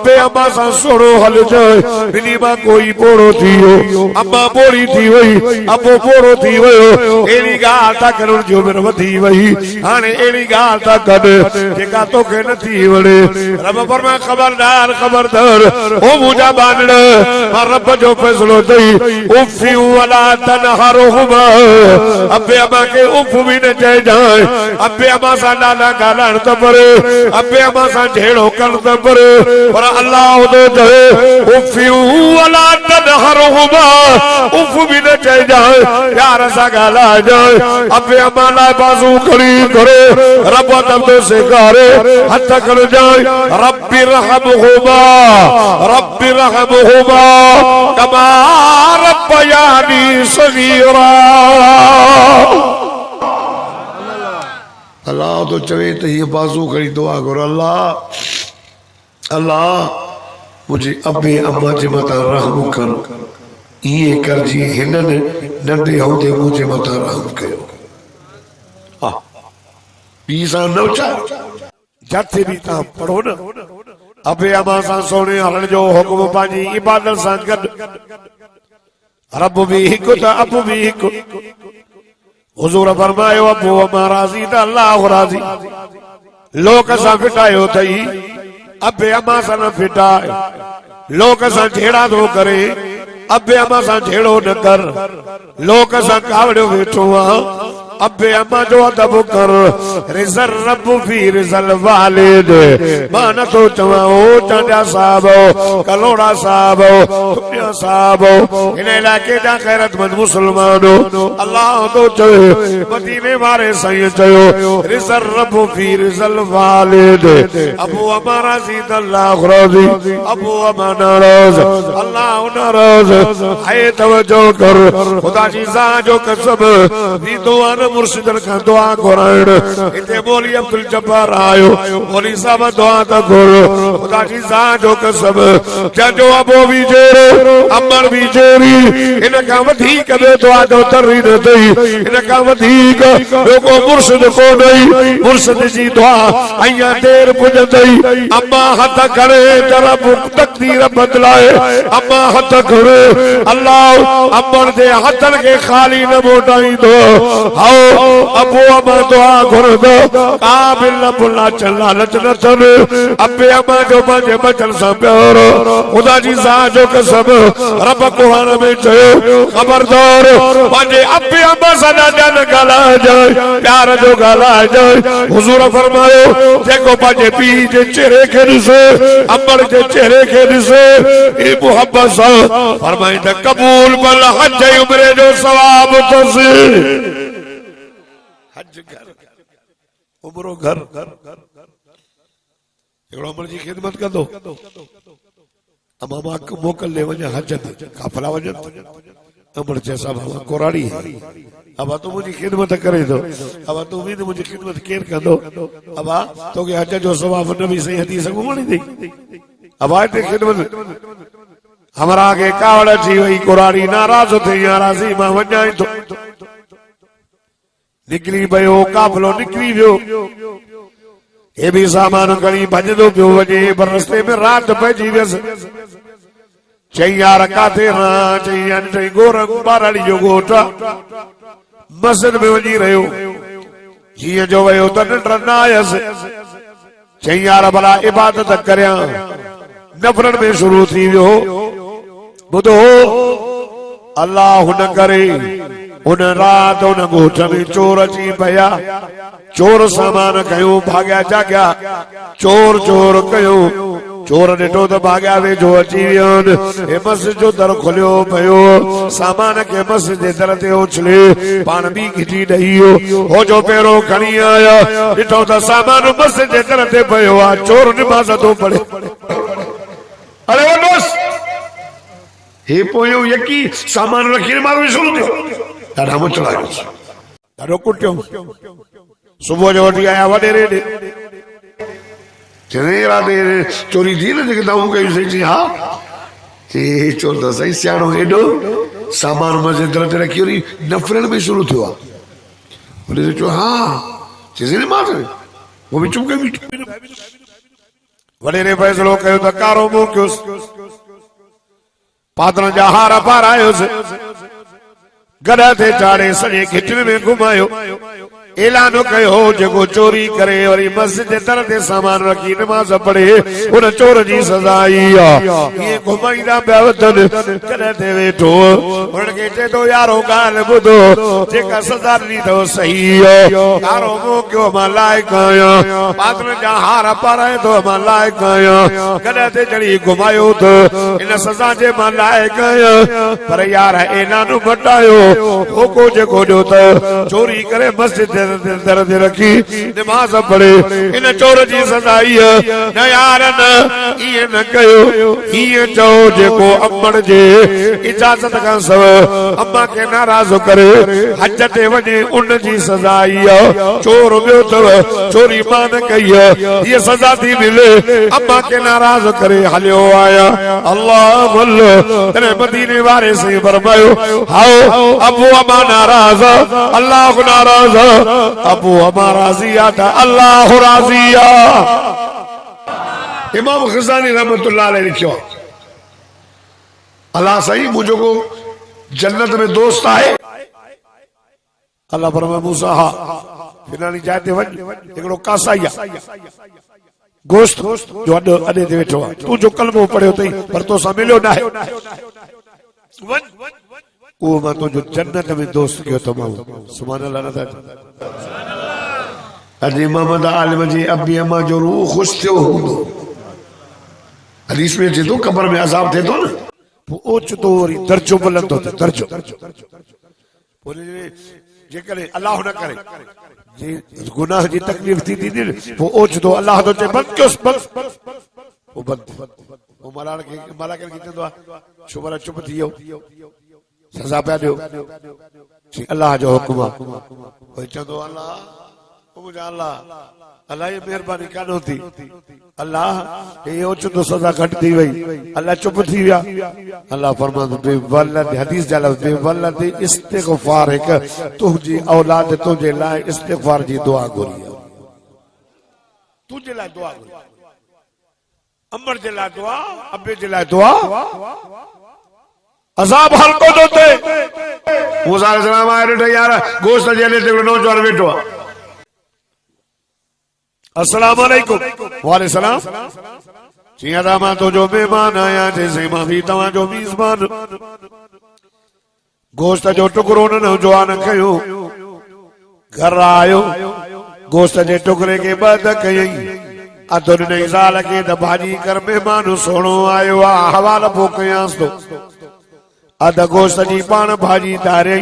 अबे अम्मा सा सोड़ो हल जाए बिनी मां कोई पोड़ो थी हो अम्मा पोड़ी थी वही अबो पोड़ो थी वयो एड़ी गाल ता करण जो मेर वधी वही हाने एड़ी गाल ता कद जेका तोखे नथी वणे रब फरमाए खबरदार खबरदार ओ मुंहिंजा बानड़ मां रब जो फैसलो थई उफ़ी वला तनहरुहुमा अबे अम्मा के उफ़ भी न चए जाए अबे अम्मा सा नाला गालण त परे अबे अम्मा सा झेड़ो करण त परे पर अल्लाह तो कहे उफ़ी वला तनहरुहुमा उफ़ भी न चए जाए प्यार सा गाला जाए अबे अम्मा लाए बाजू खड़ी करे रब तब तो सिखारे हथ कर जाए रब्बी रहमहुमा कमा रब्बयानी सगीरा अल्लाह तो चवे तो ये बाजू खड़ी दुआ करो अल्लाह अल्लाह मुझे अबे अम्मा जे मता रहम कर ये कर जी हिनन नंढे हूंदे मुझे मता रहम कयो पीसा नौचा जाते भी ता पढ़ो न अबे अम्मा सा सोने हलण जो हुक्म पाजी इबादत सा गड रब भी हिक त अब भी हिक हुजूर फरमायो अबू अम्मा राज़ी त अल्लाह राज़ी लोक सा फिटायो थई अबे अम्मा सा न फिटाए लोक सा झेड़ा तो करे अबे अम्मा सा झेड़ो न कर लोक सा कावड़ो वेठो अबे अम्मा जो अदब कर रिजल रब फी रिजल वालिद मां न तो चवा ओ चांदा साहब कलोड़ा साहब दुनिया साहब इन इलाके जा गैरतमंद मुसलमानो अल्लाह तो चए मदीने वाले सही चयो रिजल रब फी रिजल वालिद अबू अम्मा राज़ी अल्लाह राज़ी अबू अम्मा नाराज अल्लाह नाराज है तवज्जो कर खुदा जी ज़ा जो कसम दी दुआ मुर्शिदन का दुआ कराइण इते मौली अब्दुल जब्बार आयो मौली साहब दुआ ता करो खुदा जी सा जो कसम जजो अबो भी जेरो अमर भी जेरी इन का वधीक बे दुआ जो तरी न दई इन का वधीक को मुर्शिद को नहीं मुर्शिद जी दुआ अया देर पुजंदई अम्मा हथ करे तरफ तकदीर बदलाए अम्मा हथ करे अल्लाह अमर दे हथन के खाली न मोटाई दो आओ अबू अम्मा दुआ कर दो काबिल न बुला चला लच न चल अबे अम्मा जो पंजे बचन सा प्यार खुदा जी सा जो कसम रब कुरान में चयो खबरदार पंजे अबे अम्मा सा जन गाला जाए प्यार जो गाला जाए हुजूर फरमायो जेको पंजे पी जे चेहरे के दिसे अमर जे चेहरे के दिसे ए मोहब्बत सा फरमाए त कबूल बल हज उम्रे जो सवाब तसी हज घर उमरो घर एड़ो अमर जी खिदमत कर दो अमामा को मोकल ले वने हज काफला वने अमर जैसा बाबा कोराड़ी है अब तो मुझे खिदमत करे दो अब तू भी मुझे खिदमत केर कर दो अब तो के हज जो सवाब नबी सही हदीस को मणी दे अब आते खिदमत हमरा के कावड़ थी वही कोराड़ी नाराज थे राजी मां वजाई तो निकली भयो काफलो निकली वियो ये भी सामान खणी भजदो पियो वञे पर रस्ते में रात पइजी वियसि चई यार काथे रहां चई यानी गोर बाराड़ी जो घोट मस्जिद में वञी रहियो जीअं जो वियो त निंड न आयसि चई यार भला इबादत करियां नफ़रत में शुरू थी वियो ॿुधो अल्लाह हुन करे उन रात उन गोठ में चोर अची पया चोर सामान कयो भाग्या जाग्या चोर चोर कयो चोर ॾिठो त भाग्या वेझो अची वियो हे मस्जिद जो दर खुलियो पयो सामान के मस्जिद जे दर ते उछले पाण बि खिची ॾही हो जो पहिरों खणी आया ॾिठो त सामान मस्जिद जे दर ते पयो आहे चोर नमाज़ थो पढ़े अरे वो दोस्त हे पोयो यकी सामान रखी मारो शुरू थियो ॾाढा मुचड़ा ॾाढो कुटियो सुबुह जो वठी आया वॾे रेड चोरी थी न जेके दाऊ कई जी हा हे चोर त सही सियाणो हेॾो सामान मस्जिद ते रखी वरी नफ़रत में शुरू थियो आहे हुन चयो हा चइसि मां वो भी चुप गई वॾे ने फ़ैसिलो कयो त कारो मोकियोसि पातरनि जा हार पारायोसि गॾ ते चाढ़े सॼे खिचड़ में घुमायो ऐलान कयो जेको चोरी करे वरी मस्जिद जे दर ते सामान रखी नमाज़ पढ़े उन चोर जी सज़ा ई आहे। ये घुमाईंदा पिया वठनि कॾहिं ते वेठो उन्हनि खे चए थो यारो ॻाल्हि ॿुधो जेका सज़ा ॾिनी अथव सही आहे कारो मोकियो मां लाइक़ आहियां पातरनि जा हार पाराए थो मां लाइक़ आहियां कॾहिं ते जड़ी घुमायो त इन सज़ा जे मां लाइक़ आहियां पर यार ऐलान मटायो होको जेको ॾियो त चोरी करे मस्जिद दर ते रखी नमाज़ पढ़े इन चोर जी सज़ा न यार न इएं न कयो हीअं चओ जेको अमड़ जे इजाज़त खां सवाइ अम्मा खे नाराज़ करे हज ते वञे उन जी सज़ा चोर ॿियो अथव चोरी मां न कई हीअ सज़ा थी मिले अम्मा खे नाराज़ करे हलियो आया अल्लाह तॾहिं मदीने वारे से फरमायो हाओ अबू अम्मा नाराज़ अल्लाह नाराज़ अबू अम्मा राज़ी था अल्लाह राज़ी इमाम ग़ज़ाली रहमतुल्लाह अलैह लिखियो अल्लाह सही मुझो को जन्नत में दोस्त आए अल्लाह फरमाए मूसा हा फिलानी जाइ ते वञ हिकिड़ो कासाई गोश्त जो अॾे ते वेठो आहे तूं जो कलमो पढ़ियो अथई पर तोसां मिलियो न आहे वञ वो मां तुझो जन्नत में दोस्त कयो तो सुभान अल्लाह न था अॼु मोहम्मद आलिम जी अबी अम्मा जो रूह खुश थियो हूंदो हदीस में अचे थो कब्र में अज़ाब थिए थो न पोइ ओचितो वरी दर्जो मिलंदो त दर्जो जेकॾहिं अल्लाह न करे जे गुनाह जी तकलीफ़ थी थींदी न पोइ ओचितो अल्लाह थो चए बंदि कयोसि पोइ बंदि पोइ मलाकनि खे चवंदो आहे छो भला चुप थी वियो सज़ा पिया ॾियो अल्लाह जो हुकुम आहे चवंदो अल्लाह मुंहिंजा अल्लाह अल्लाह ये मेहरबानी कान थी अल्लाह ये ओचितो सज़ा घटि थी वई अल्लाह चुप थी विया अल्लाह फरमांदो बेवलद हदीस जा लफ़्ज़ बेवलद इस्तिग़फ़ार हिकु तुंहिंजी औलाद तुंहिंजे लाइ इस्तिग़फ़ार जी दुआ घुरी तुंहिंजे लाइ दुआ घुरी अमर जे लाइ दुआ अबे जे लाइ दुआ अज़ाब हल्को तो थे मूसा अलैहिस्सलाम आए ॾिठो यार गोश्त जे हले ते नौजवान वेठो आहे अस्सलाम वालेकुम वाले सलाम जिया दा मां तो जो मेहमान आया जैसे मां भी तवा जो मेजबान गोश्त जो टुकड़ो न जवान कयो घर आयो गोश्त जे टुकड़े के बद कई अदुन ने ज़ाल के द भाजी कर मेहमान सोणो आयो आ हवाला पो कयांस तो अध गोश्त जी पान भाजी तारे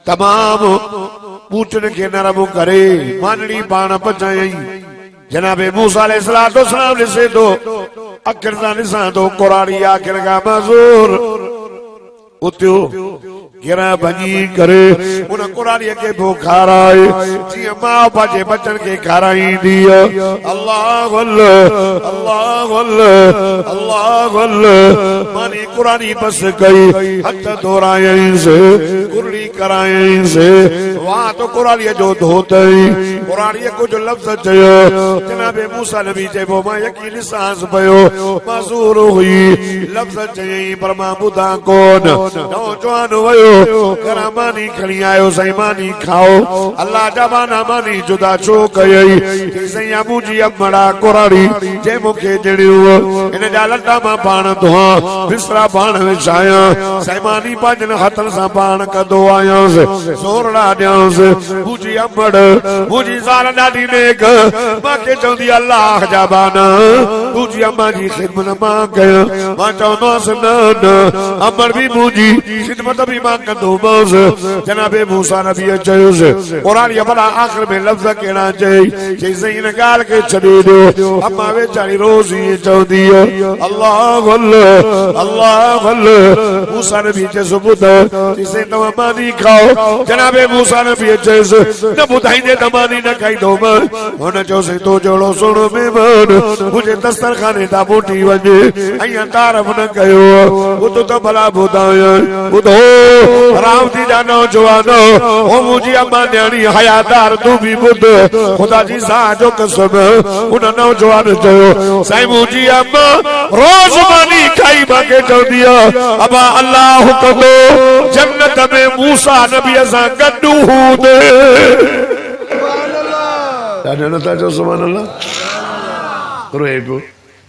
तमाम बूटन के नरम करे मानड़ी पान पचाई जनाबे मूसा अलैहिस्सलाम ॾिसे तो अखिर सां ॾिसां तो कुराड़ी आखिर का मज़ूर उतियो गिरा भॼी करे उन कुराड़ीअ खे पोइ खाराए जीअं माउ पंहिंजे बचन खे खाराईंदी अल्लाह अल्लाह अल्लाह मानी कुराड़ी बस कई हथ धोरायईंसि कुरड़ी करायईंसि वाह तो कुराड़ीअ जो धोतई कुराड़ीअ कुझु लफ़्ज़ चयो जनाबे मूसा नबी चइबो मां यकीन ॾिसांसि पियो मज़ूर हुई लफ़्ज़ चयईं पर मां ॿुधा कोन नौजवान वयो करा मानी खणी आयो सही मानी खाओ अल्लाह जा माना मानी जुदा छो कयई सही अबू जी अमड़ा कुराड़ी जे मूंखे ॾिणियो इन जा लटा मां पाण धोआ बिसरा पाण विछाया सही मानी पंहिंजनि हथनि सां पाण कंदो आयांसि सोरड़ा ॾियांसि बूजी अमड़ बूजी ज़ाल ॾाढी नेक मूंखे चवंदी अल्लाह जा बाना बूजी अम्मा जी ख़िदमत मां कयां मां चवंदोसि न अमड़ बि मुंहिंजी ख़िदमत बि मां जनाबे मूसा नबी चयोसि कुरान भला आख़िर में लफ़्ज़ कहिड़ा चई इन ॻाल्हि खे छॾे ॾियो अम्मा वेचारी रोज़ इहे चवंदी अल्लाह अल्लाह मूसा नबी चइसि ॿुध चइसि तव्हां मानी खाओ जनाबे मूसा नबी चयस न बुधाइंदे दमानी न खाइदो मन हुन चयोसि तो जहिड़ो सुहिणो महिमान मुंहिंजे दस्तरखाने तां मोटी वञे ऐं तारीफ़ न कयो ॿुध त भला ॿुधायां ॿुधो रावती जा नौजवान ओ मुंहिंजी अम्मा न्याणी हयादार तूं बि ॿुध ख़ुदा जी साह जो कसम उन नौजवान चयो साईं मुंहिंजी अम्मा रोज़ मानी खाई मांखे चवंदी आहे अबा अल्लाह कंदो जन्नत में मूसा नबीअ सां गॾु हूंदे ॾाढो नथा चओ सुभान अल्लाह रोए पियो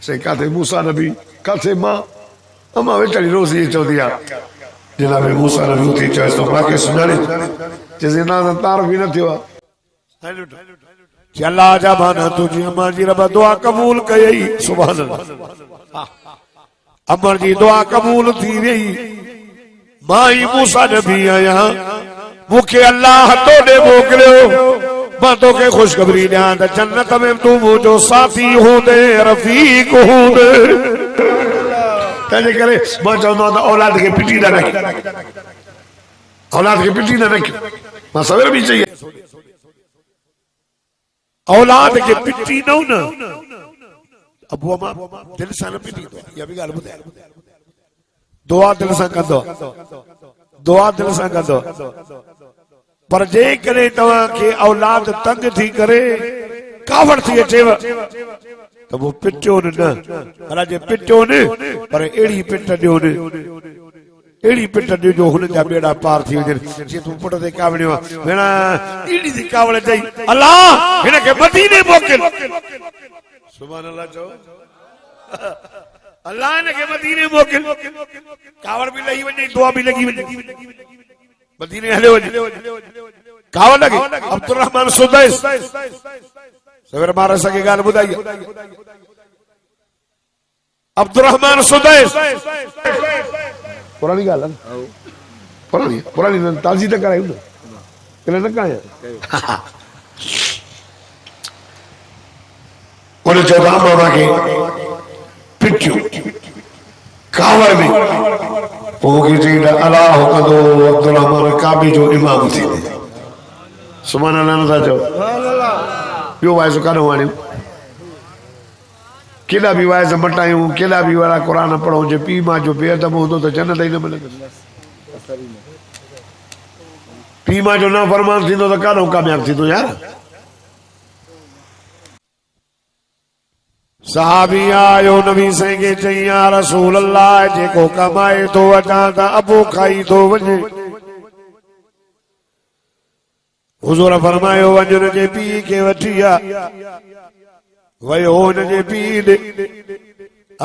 से काथे मूसा नबी काथे मां अम्मा वेचारी रोज़ इहे चवंदी आहे जनाब मूसा नबी उथी चयोसि तो मूंखे सुञाणे चइसि न तारीफ़ बि न थियो आहे अल्लाह जा माना तुंहिंजी अम्मा जी रब दुआ क़बूल कयई सुभान अल्लाह अमर जी दुआ कबूल थी वही मां ही मूसा नबी आया मुखे अल्लाह तोड़े मोकलियो मां तोखे खुशखबरी ॾियां त जन्नत में तू मुंहिंजो साथी हूंदे रफ़ीक हूंदे तंहिंजे करे मां चवंदो आहियां त औलाद खे पिटी न रखी औलाद खे पिटी न रखी मां सवेर बि चई औलाद खे पिटी न अबू अम्मा दिल सां न पिटींदो इहा बि ॻाल्हि ॿुधाए दुआ दिल सां कंदो दुआ दिल सां कंदो पर जेकॾहिं तव्हांखे औलाद तंग थी करे कावड़ थी अचेव त वो पिटियो न अला जे पिटियो न पर अहिड़ी पिट ॾियो न अहिड़ी पिट ॾियो जो हुनजा बेड़ा पार थी वञनि जीअं तूं पुट ते कावड़ियो भेण अहिड़ी थी कावड़ चई अल्लाह हिनखे मदीने मोकिल सुभान अल्लाह चओ अल्लाह ने के मदीने मोकिल कावड़ भी लही वने दुआ भी लगी वने मदीने हले वने कावड़ लगे अब्दुल रहमान सुदैस सवेर मारे सके गाल बुधाई अब्दुल रहमान सुदैस पुरानी गाल पुरानी पुरानी ताजी तक कराई न कने न काया उन चौथा मामा के पिटियो कावड़ में पोइ चई अलाह कंदो अब्दुल रहमान काबे जो इमाम थी सुभान अल्लाह नथा चओ ॿियो वाइज़ो काॾो आणियूं केॾा बि वाइज़ मटायूं केॾा बि वारा क़ुर पढ़ूं जे पीउ मां जो बेअदब हूंदो त जन्नत ई न मिलंदो पीउ मां जो न फरमान थींदो त काॾो कामयाब थींदो यार सहाबी आयो नबी साईं के चई या रसूल अल्लाह जेको कमाए तो अचां त अबो खाई तो वञे हुज़ूर फरमायो वञ हुन जे पीउ खे वठी आ वयो हुन जे पीउ ॾे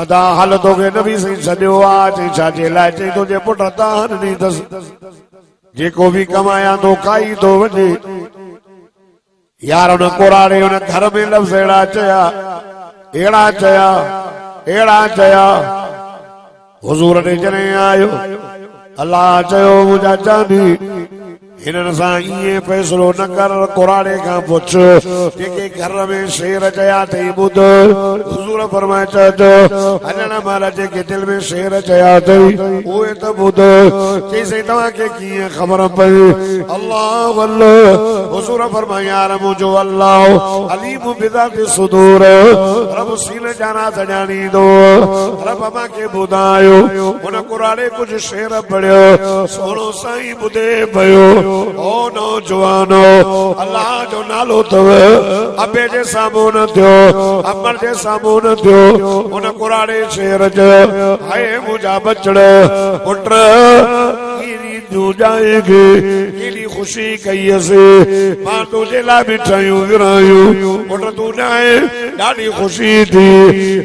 अदा हल तोखे नबी साईं सॾियो आहे चई छाजे लाइ चई तुंहिंजे पुट तान ॾई अथसि जेको बि कमाया तो खाई तो वञे यार हुन कुराड़े हुन घर में लफ़्ज़ अहिड़ा चया एड़ा चया हुजूर ने जने आयो अल्लाह चयो मुझा चांदी इन्हनि सां ईअं फ़ैसिलो न कर कुराड़े खां पुछ जेके घर में शेर चया अथई ॿुध हुजूर फरमाए चयो हलण महिल जेके दिल में शेर चया अथई उहे त ॿुध चईसि तव्हांखे कीअं ख़बर पई अल्लाह अल्लाह हुजूर फरमाए यार मुंहिंजो अल्लाह अलीम बिज़ाति सुदूर रब सीने जाना ॼाणींदो रब मूंखे ॿुधायो हुन कुराड़े कुझु शेर पढ़ियो सोनो साईं ॿुधे पियो ओ नौजवानो अल्लाह जो नालो तव अबे जे साम्हूं न थियो अमर जे साम्हूं न थियो उन कुराड़े शेर जो हाय मुंहिंजा बचड़ पुट जाएगी केॾी ख़ुशी कई असीं मां तुंहिंजे लाइ मिठाइयूं विरायूं पुट तूं ॼाए ॾाढी ख़ुशी थी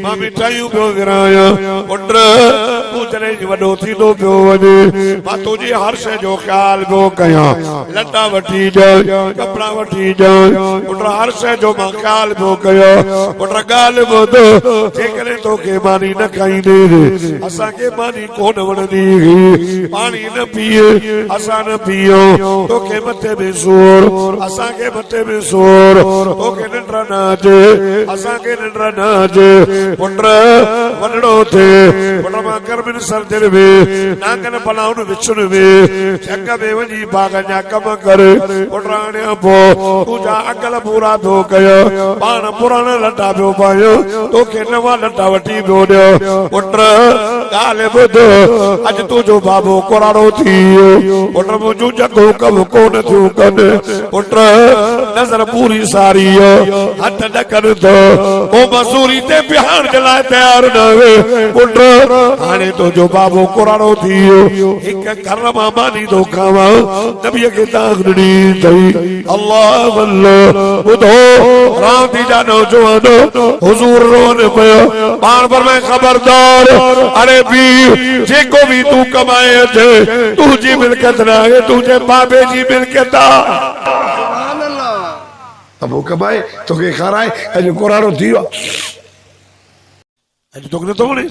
मां मिठाइयूं पियो विरायां पुट तूं जॾहिं वॾो थींदो पियो वञे मां तुंहिंजी हर शइ जो ख़्यालु पियो कयां लटा वठी ॾियां कपिड़ा वठी ॾियां पुट हर शइ जो मां ख़्यालु पियो कयां पुट ॻाल्हि ॿुध जेकॾहिं तोखे मानी न खाईंदे असांखे मानी कोन वणंदी पाणी न पीए असां न पियो तोखे मथे में सूर असांखे मथे में सूर तोखे निंड न अचे असांखे निंड न अचे पुट वॾड़ो थिए पुट मां घर में में सर्दिन में नांगन पलाउन विचुन में जग में वजी बागन्या कम कर उठराने पो तुझा अकल पूरा धो कयो पान पुराना लटा पियो पायो तो के नवा लटा वठी पियो ॾियो उठ गाले बुधो अज तुझो बाबो कोराड़ो थियो उठ मुझो जगो कब कोन थियो कन उठ नजर पूरी सारी हथ ढकन तो ओ मसूरी ते बिहार जलाए तैयार न वे उठ हाणे तुझो बाबो कोराड़ो थियो एक कर्मा मानी तो खावा नबी के तागनी थई अल्लाह अल्लाह बुधो रात दी जानो जवानो हुजूर रोन पयो पान पर मैं खबरदार अरे भी जेको भी तू कमाए थे तुझी मिलकत ना है तुझे बाबे जी मिलकत सुभान अल्लाह अब वो कमाए तो के खराए अज कोराड़ो थियो अज तो ने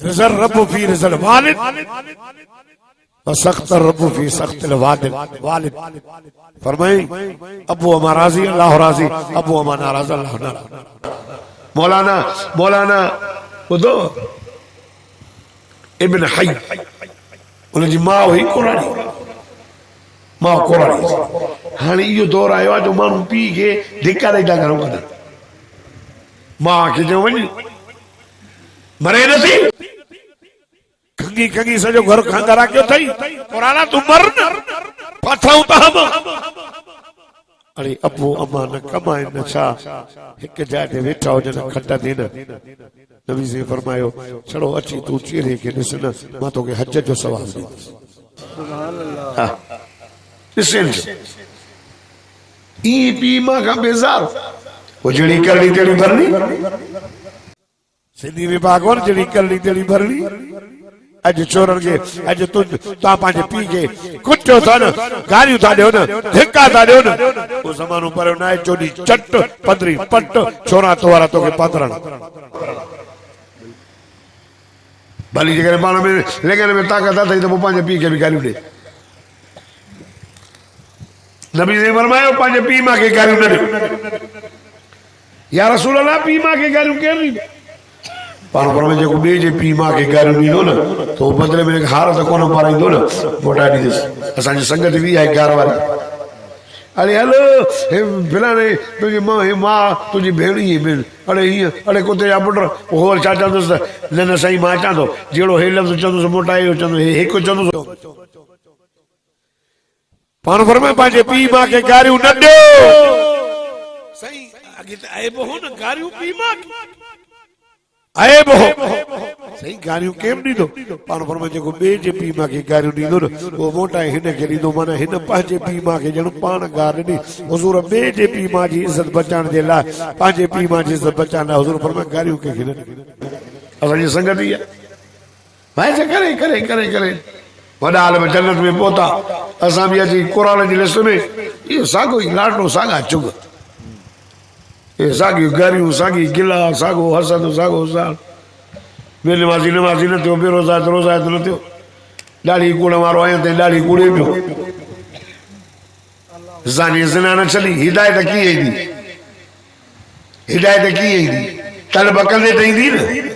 रिजल रब फी रिजल वालिद सख्त रब फी सख्त वालिद वालिद फरमाई अबू अमा राजी अल्लाह राजी अबू अमा नाराज अल्लाह नाराज मौलाना बुधो इब्न हई उनजी मां हुई कुरानी मां कुरानी हाणे इहो दौर आयो आहे जो माण्हू पीउ खे धिका ॾेई था करूं कनि मां खे चयो वञ मरे नथी खंगी सॼो घर खंगरा कयो अथई पुराना तूं मर न पाथाऊं था हम अरे अबू अमा न कमाए न छा हिक जाइ ते वेठा हुजनि खट थी न नबी से फरमायो छड़ो अची तूं चेहरे खे ॾिस न मां तोखे हज जो सवाल ॾींदुसि सुभान अल्लाह ॾिसनि ई पी मां खां बेज़ार वो जड़ी करनी तेरी भरनी सिंधी में भागवन जड़ी करनी तेरी भरनी अज चोरन के अज तू ता पांजे पी के कुटो था न गालियूं था ॾियो न धिक्का था ॾियो न वो ज़मानो पर न आहे चोडी चट पदरी पट छोरा तोरा तोखे पातरण भली जे करे पाण में लेगन में ताकत अथई त पोइ पंहिंजे पीउ खे बि गालियूं ॾे नबी ने फरमायो पंहिंजे पीउ मां खे गालियूं न ॾे या रसूल अल्लाह पीउ मां खे गालियूं केरु ॾींदो पाण पर में जेको ॿिए जे पीउ मां खे गालियूं ॾींदो न त उहो बदिले में हार त कोन पाराईंदो न मोटाए ॾींदुसि असांजी संगत बि आहे गार वारी अरे हलो हे फिलाणे तुंहिंजी मां हे मां तुंहिंजी भेण ई भेण अड़े हीअं अड़े कुते जा पुट हो छा चवंदुसि त न न साईं मां अचां थो जहिड़ो हे लफ़्ज़ चवंदुसि मोटाए चवंदुसि हे हिकु चवंदुसि पाण पर में पंहिंजे पीउ मां खे गारियूं न ॾियो साईं अॻे त आइब हो न गारियूं पीउ मां आइब हो सही गारियूं केम ॾींदो पाण पर में जेको ॿिए जे पीउ मां खे गारियूं ॾींदो न उहो मोटाए हिन खे ॾींदो माना हिन पंहिंजे पीउ मां खे ॼण पाण गार ॾिनी हुज़ूर ॿिए जे पीउ मां जी इज़त बचाइण जे लाइ पंहिंजे पीउ मां जी इज़त बचाइण लाइ हुज़ूर पर में गारियूं कंहिंखे न ॾिनी असांजी संगत ई आहे भाई से करे करे करे करे वॾा आलम जन्नत में पहुता असां बि अची क़ुरान जी लिस्ट में इहो साॻियो ई लाडो साॻा चुग ये साॻियूं गारियूं साॻी गिला साॻो हसद साॻो साल बेनमाज़ी नमाज़ी न थियो बेरोज़ात रोज़ात न थियो ॾाढी कूड़ वारो आयो ते ॾाढी कूड़े पियो ज़ानी ज़िना न छॾी हिदायत कीअं ईंदी हिदायत कीअं ईंदी तलब कंदे त ईंदी न